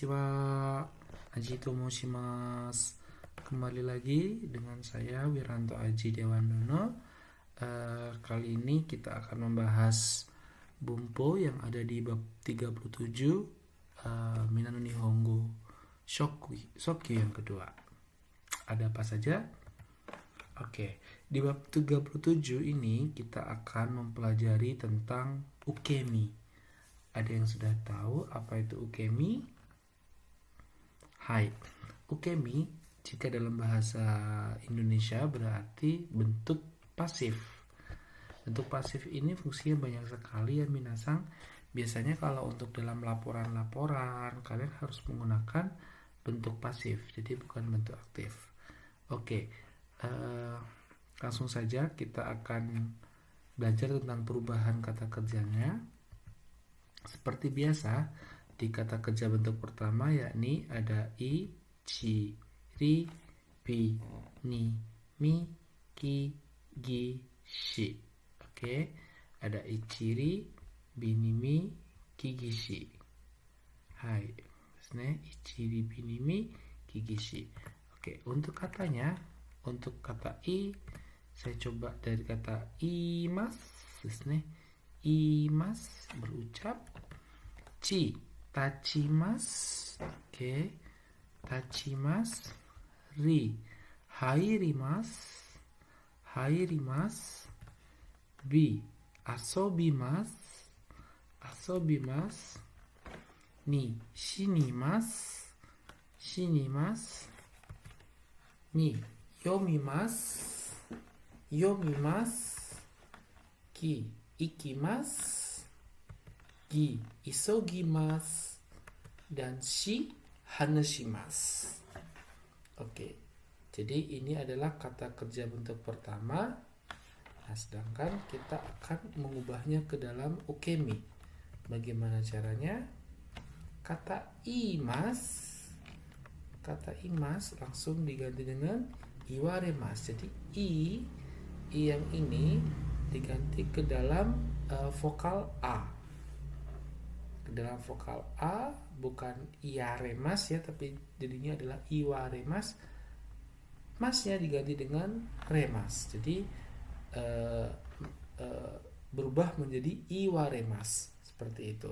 Konnichiwa, Aji Tomoshimasu. Kembali lagi dengan saya Wiranto Aji Dewandono. Kali ini kita akan membahas Bumpo yang ada di bab 37 Minano Nihongo Shokyu yang kedua. Ada apa saja? Oke, di bab 37 ini kita akan mempelajari tentang ukemi. Ada yang sudah tahu apa itu ukemi? Hai, ukemi jika dalam bahasa Indonesia berarti bentuk pasif. Bentuk pasif ini fungsinya banyak sekali ya minasang. Biasanya kalau untuk dalam laporan-laporan kalian harus menggunakan bentuk pasif, jadi bukan bentuk aktif. Oke, langsung saja kita akan belajar tentang perubahan kata kerjanya. Seperti biasa, di kata kerja bentuk pertama yakni ada i, chi, ri, pi, ni, mi, ki, gi, shi. Oke, ada ichiri, binimi, kigishi. Hai, ichiri, binimi, kigishi. Oke, untuk katanya, untuk kata i, saya coba dari kata imas, imas berucap chi, tachimas. Oke, tachimas. Ri, hairimas, hairimas. Bi, asobimas, asobimas. Ni, shinimas, shinimas. Ni, yomimas, yomimas. Ki, ikimas. Gi, isogimas. Dan shi, hanashimasu. Oke, jadi ini adalah kata kerja bentuk pertama. Nah, sedangkan kita akan mengubahnya ke dalam ukemi. Bagaimana caranya? Kata imas langsung diganti dengan iwaremas. Jadi i yang ini diganti ke dalam vokal a. Ke dalam vokal a, bukan iaremas ya, tapi jadinya adalah iwaremas. Masnya diganti dengan remas. Jadi berubah menjadi iwaremas seperti itu.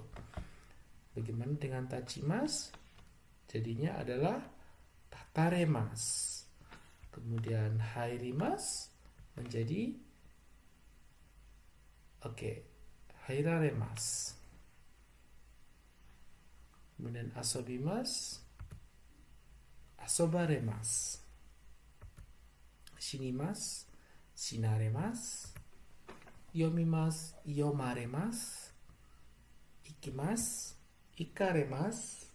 Bagaimana dengan tachimas? Jadinya adalah tataremas. Kemudian hairimas menjadi hairaremas. Kemudian asobimas, asobaremas. Shinimas, shinaremas. Yomimas, yomaremas. Ikimas, ikaremas.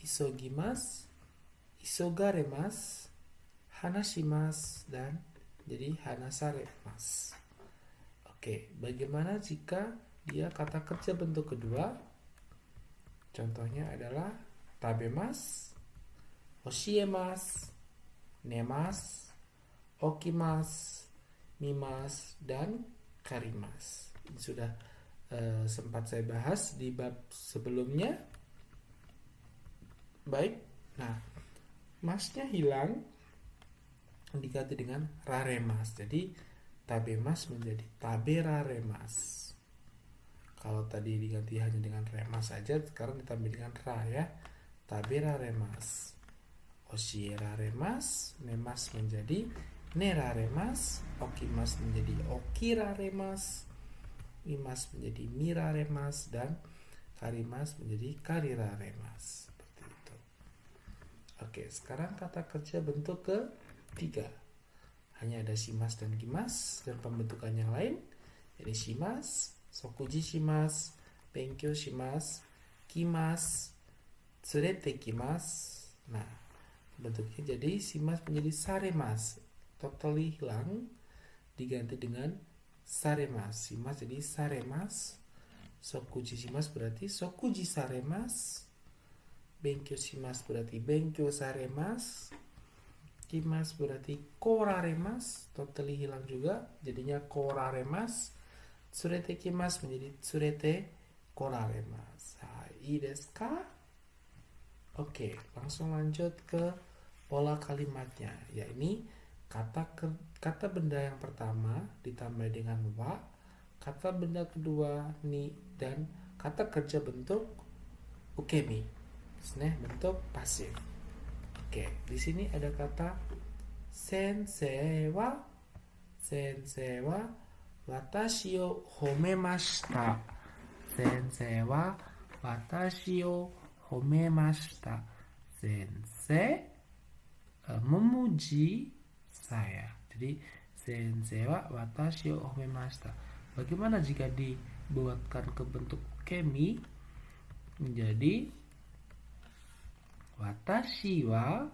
Isogimas, isogaremas. Hanashimas, dan jadi hanasaremas. Oke, bagaimana jika dia kata kerja bentuk kedua? Contohnya adalah tabemas, oshiemas, nemas, okimas, mimas, dan karimas. Ini sudah sempat saya bahas di bab sebelumnya. Baik, nah masnya hilang diganti dengan raremas. Jadi tabemas menjadi taberaremas. Kalau tadi diganti hanya dengan remas saja, sekarang ditambah dengan ra ya. Taberaremas. Oshiraremas, nemas menjadi neraremas, okimas menjadi okiraremas, mimas menjadi miraremas, dan karimas menjadi kariraremas. Seperti itu. Oke, sekarang kata kerja bentuk ketiga. Hanya ada shimas dan gimas dan pembentukan yang lain. Jadi shimas, sokuji shimas, benkyou shimas, kimas, tsurete kimas. Nah, bentuknya jadi shimas menjadi saremas. Totally hilang, diganti dengan saremas. Shimas jadi saremas. Sokuji shimas berarti sokuji saremas. Benkyou shimas berarti benkyou saremas. Kimas berarti koraremas. Totally hilang juga, jadinya koraremas. Tsurete kimas menjadi tsurete koraremas. Ii desu ka? Oke, langsung lanjut ke pola kalimatnya. Ya, ini kata benda yang pertama ditambah dengan wa, kata benda kedua ni, dan kata kerja bentuk ukemi. Bentuk pasif. Oke, di sini ada kata sensei wa watashi o homemashita. Sensei wa watashi o homemashita. Sensei memuji saya. Jadi sensei wa watashi o homemashita. Bagaimana jika dibuatkan ke bentuk ukemi? Menjadi watashi wa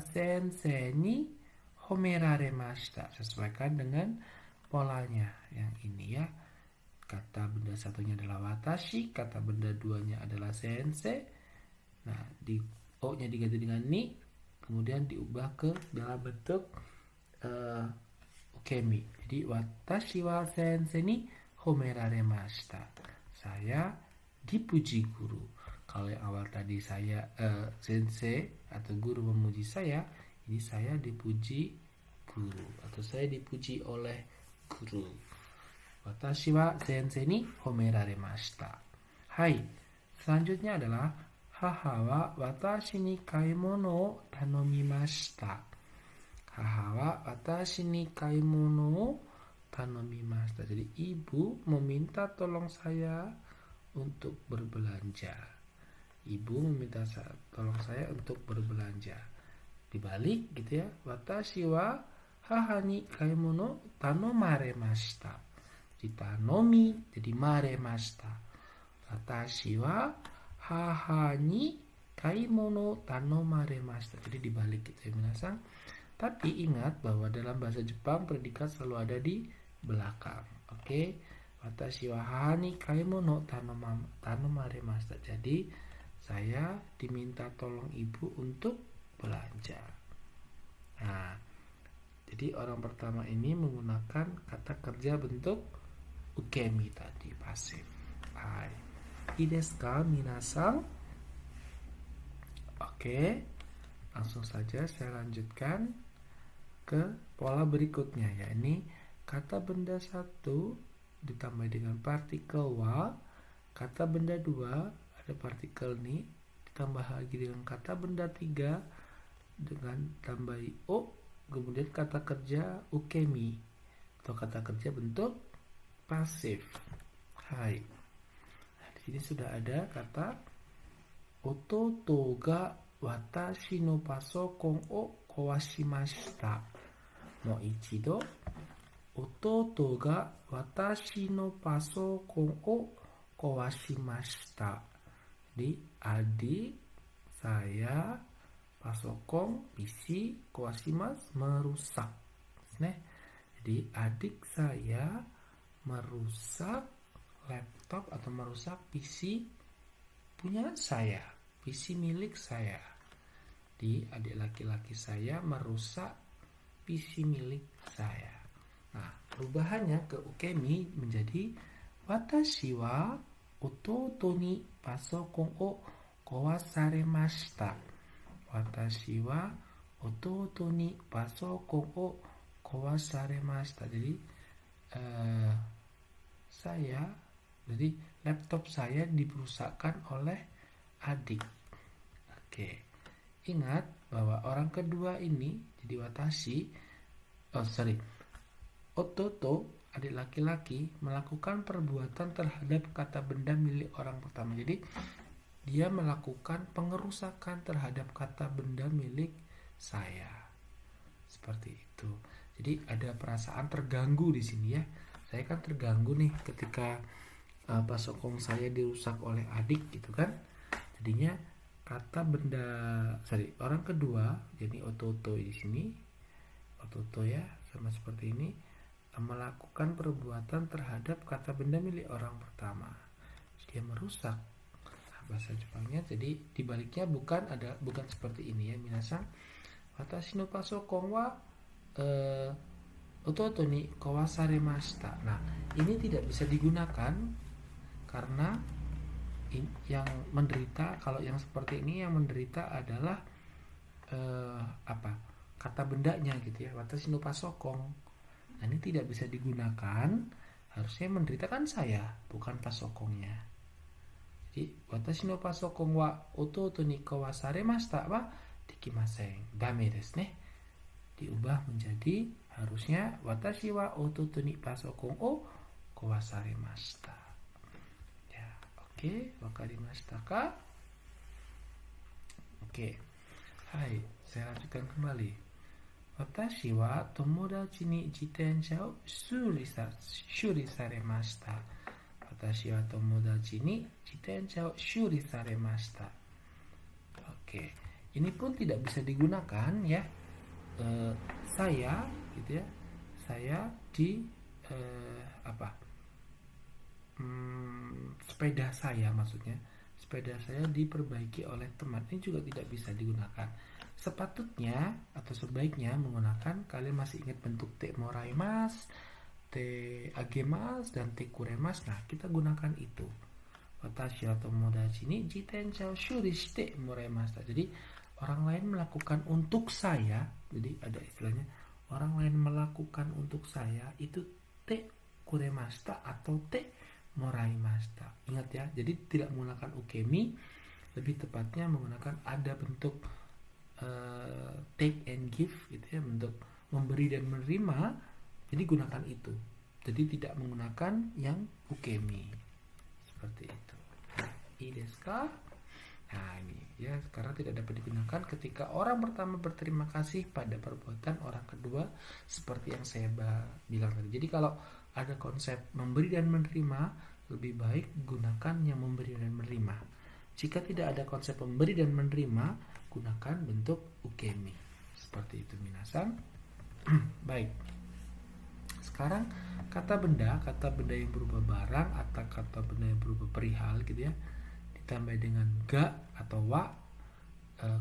sensei ni homeraremashita. Sesuaikan dengan polanya yang ini ya. Kata benda satunya adalah watashi, kata benda duanya adalah sensei. Nah, di o-nya diganti dengan ni, kemudian diubah ke dalam bentuk ukemi. Jadi watashi wa sensei ni homeraremashita. Saya dipuji guru. Kalau yang awal tadi saya sensei atau guru memuji saya, ini saya dipuji guru atau saya dipuji oleh guru. Watashi wa sensei ni homeraremashita. Hai. Selanjutnya adalah haha wa watashi ni kaimono o tanomimashita. Haha wa watashi ni kaimono o tanomimashita. Jadi ibu meminta tolong saya untuk berbelanja. Ibu meminta tolong saya untuk berbelanja. Dibalik gitu ya. Watashi wa haha ni kaimono tanomaremashita. Ditanomi jadi maremashita. Watashi wa haha ni kaimono tanomaremashita. Jadi dibalik gitu ya minasang. Tapi ingat bahwa dalam bahasa Jepang predikat selalu ada di belakang. Oke. Watashi wa haha ni kaimono tanomaremashita. Jadi saya diminta tolong ibu untuk belanja. Nah, jadi orang pertama ini menggunakan kata kerja bentuk ukemi tadi, pasif. Hai. Ii desu ka, minasang? Oke. Langsung saja saya lanjutkan ke pola berikutnya, yakni kata benda satu ditambah dengan partikel wa, kata benda dua ada partikel ni, ditambah lagi dengan kata benda tiga dengan tambah o, kemudian kata kerja ukemi atau kata kerja bentuk pasif. Hai. Nah, di sini sudah ada kata ototo ga watashi no pasokon o kowashimashita. Mo ichido. Ototo ga watashi no pasokon o kowashimashita. Jadi adik saya pasokon PC kowashimasu merusak. Jadi adik saya merusak laptop atau merusak PC punya saya, PC milik saya. Di adik laki-laki saya merusak PC milik saya. Nah, perubahannya ke ukemi menjadi watashi wa ototo ni pasokon o kowasaremashita. Watashi wa ototo ni pasokon o kowasaremashita. Jadi jadi laptop saya dirusakkan oleh adik. Oke. Ingat bahwa orang kedua ini jadi watashi, ototo, adik laki-laki melakukan perbuatan terhadap kata benda milik orang pertama. Jadi dia melakukan pengerusakan terhadap kata benda milik saya. Seperti itu. Jadi ada perasaan terganggu di sini ya. Saya kan terganggu nih ketika pasokong saya dirusak oleh adik gitu kan. Jadinya kata benda orang kedua, jadi ototo di sini. Ototo ya, sama seperti ini, melakukan perbuatan terhadap kata benda milik orang pertama. Dia merusak. Nah, bahasa Jepangnya jadi dibaliknya bukan seperti ini ya, minasang. Watashi no pasokon wa ototo ni kowasaremashita. Nah, ini tidak bisa digunakan karena yang menderita, kalau yang seperti ini yang menderita adalah kata bendanya gitu ya, watashi no pasokong. Nah ini tidak bisa digunakan, harusnya menderita kan saya, bukan pasokongnya. Jadi watashi no pasokong wa ototo ni kawasaremashita wa dekimasen, dame desu ne. Diubah menjadi harusnya watashi wa ototo ni pasokong o kawasaremashita. Ya, oke, wakarimashita ka? Oke. Hai, saya lanjutkan kembali. Watashi wa tomodachi ni jitensha o shuri saremashita. Watashi wa tomodachi ni jitensha o shuri saremashita. Oke, ini pun tidak bisa digunakan ya. Saya gitu ya. Saya di sepeda saya maksudnya. Sepeda saya diperbaiki oleh teman. Ini juga tidak bisa digunakan. Sepatutnya atau sebaiknya menggunakan, kalian masih ingat bentuk te moraimasu, te agemasu, dan te kuremasu. Nah, kita gunakan itu. Watashi wa tomodachi ni jitensha o shuri shite moraimasu. Jadi orang lain melakukan untuk saya. Jadi ada istilahnya orang lain melakukan untuk saya itu te kuremashita atau te moraimashita. Ingat ya, jadi tidak menggunakan ukemi, lebih tepatnya menggunakan ada bentuk take and give gitu ya, bentuk memberi dan menerima. Jadi gunakan itu. Jadi tidak menggunakan yang ukemi. Seperti itu. I desu ka? Nah ini ya, karena tidak dapat digunakan ketika orang pertama berterima kasih pada perbuatan orang kedua, seperti yang saya bilang tadi. Jadi kalau ada konsep memberi dan menerima, lebih baik gunakan yang memberi dan menerima. Jika tidak ada konsep memberi dan menerima, gunakan bentuk ukemi. Seperti itu minasan. Baik. Sekarang kata benda yang berupa barang atau kata benda yang berupa perihal gitu ya, ditambah dengan ga atau wa,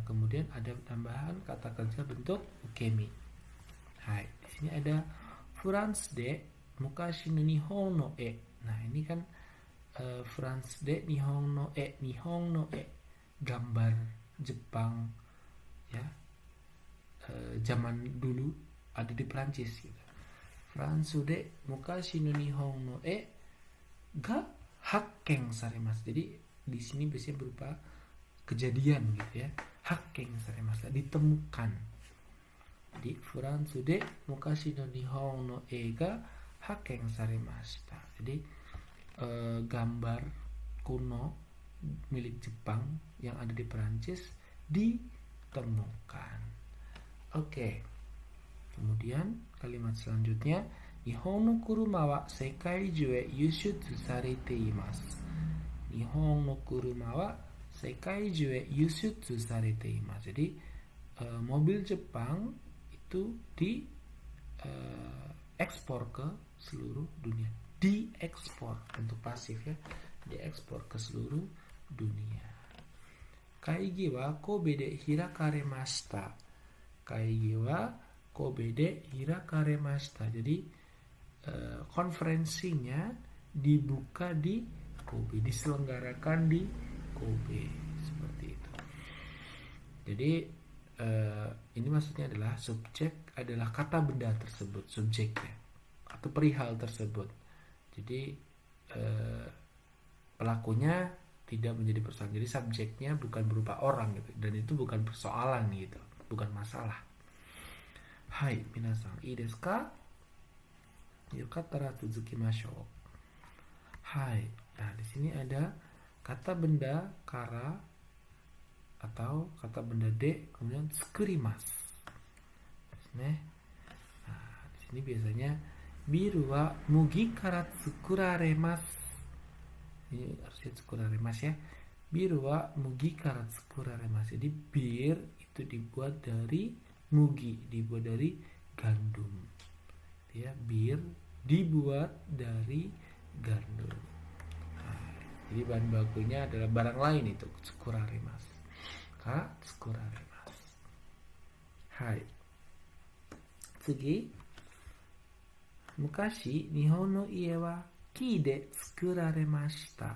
kemudian ada tambahan kata kerja bentuk ukemi. Hai, di sini ada Furansu de mukashi no nihon no e. Nah, ini kan Furansu de nihon no e, gambar Jepang ya, zaman dulu ada di Perancis gitu. Furansu de mukashi no nihon no e ga hakken saremasu. Jadi di sini biasanya berupa kejadian gitu ya. Hakken saremasu, ditemukan. Di Furansu de mukashi no nihon no e ga hakken saremashita. Jadi gambar kuno milik Jepang yang ada di Perancis ditemukan. Oke. Kemudian kalimat selanjutnya, Nihon no kuruma wa sekai juu e yushutsu sarete imasu. Nihon no kuruma wa sekai juu e yushutsu sarete imasu. Jadi mobil Jepang itu di ekspor ke seluruh dunia. Diekspor untuk pasif ya, diekspor ke seluruh dunia. Kaigi wa Kobe de hirakaremashita. Kaigi wa Kobe de hirakaremashita. Jadi konferensinya dibuka di Kobe, diselenggarakan di Kobe, seperti itu. Jadi ini maksudnya adalah subjek adalah kata benda tersebut, subjeknya atau perihal tersebut. Jadi pelakunya tidak menjadi persoalan. Jadi subjeknya bukan berupa orang gitu, dan itu bukan persoalan gitu, bukan masalah. Hai, minasan, ii desu ka? Yokattara tsuzukimashou. Hai. Nah, di sini ada kata benda kara atau kata benda de, kemudian tsukurimasu. Nah, di sini biasanya biru wa mugi kara tsukuraremasu. Ini harusnya tsukuraremasu ya. Biru wa mugi kara tsukuraremasu. Jadi bir itu dibuat dari mugi, dibuat dari gandum. Ya, bir dibuat dari gandum. Nah, jadi bahan bakunya adalah barang lain itu tsukuraremasu. Ka tsukuraremasu. Hai. Tsugi. Mukashi Nihon no ie wa ki de tsukuraremashita.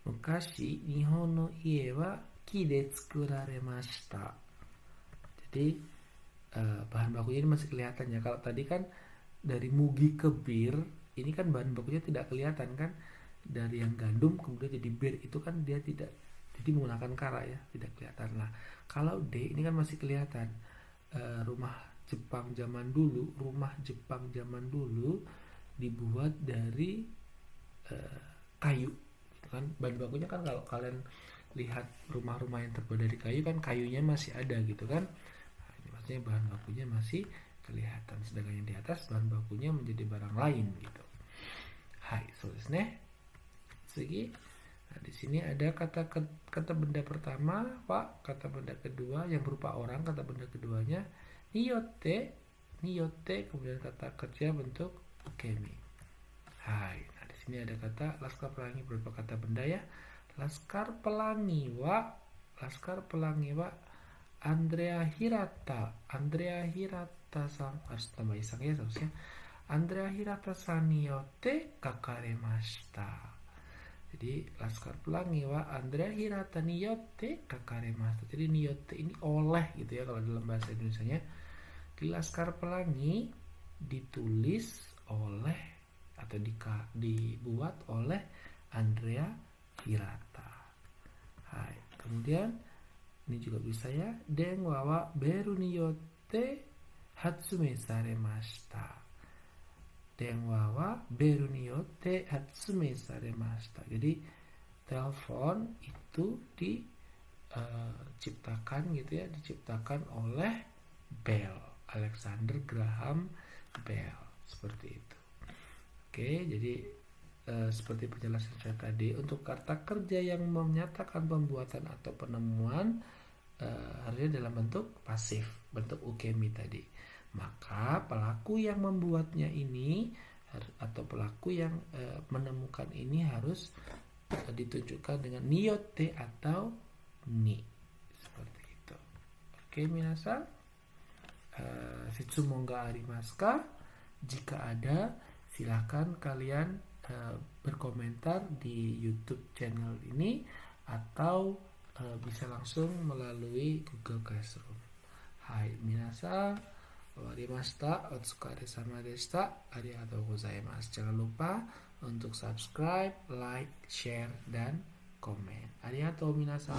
mukashi Nihon no ie wa ki de tsukuraremashita. Jadi bahan bakunya ini masih kelihatan ya. Kalau tadi kan dari mugi ke bir, ini kan bahan bakunya tidak kelihatan kan. Dari yang gandum kemudian jadi bir, itu kan dia tidak, jadi menggunakan kara ya, tidak kelihatan. Nah kalau D ini kan masih kelihatan. Rumah Jepang zaman dulu dibuat dari kayu gitu kan. Bahan bakunya kan kalau kalian lihat rumah-rumah yang terbuat dari kayu kan kayunya masih ada gitu kan. Nah, ini maksudnya bahan bakunya masih kelihatan, sedangkan yang di atas bahan bakunya menjadi barang lain gitu. Hai, so desu ne. Segi. Nah, di sini ada kata benda pertama, Pak, kata benda kedua yang berupa orang, kata benda keduanya niyotte, kemudian kata kerja bentuk ukemi. Hai, nah di sini ada kata Laskar Pelangi berupa kata benda ya. Laskar Pelangi wa Andrea Hirata sang, harus tambah isang ya seharusnya. Andrea Hirata san ni yotte kakaremashita. Jadi Laskar Pelangi wa Andrea Hirata ni yotte kakaremashita. Jadi niyotte ini oleh gitu ya kalau dalam bahasa Indonesianya. Di Laskar Pelangi ditulis oleh atau dibuat oleh Andrea Hirata. Hai, kemudian ini juga bisa ya. Den wa beru ni yotte hatsume saremashita. Denwa wa beru ni yotte hatsume saremashita. Jadi telepon itu diciptakan gitu ya, diciptakan oleh Bell, Alexander Graham Bell, seperti itu. Oke, jadi seperti penjelasan saya tadi, untuk kata kerja yang menyatakan pembuatan atau penemuan harusnya dalam bentuk pasif, bentuk ukemi tadi. Maka pelaku yang membuatnya ini atau pelaku yang menemukan ini harus ditunjukkan dengan niyotte atau ni, seperti itu. Oke, minasan, shitsumon ga arimasu ka? Jika ada, silakan kalian berkomentar di YouTube channel ini atau bisa langsung melalui Google Classroom. Hai, minasan, warimashita, otsukaresama deshita, arigatou gozaimasu. Jangan lupa untuk subscribe, like, share, dan komen. Arigatou minasan.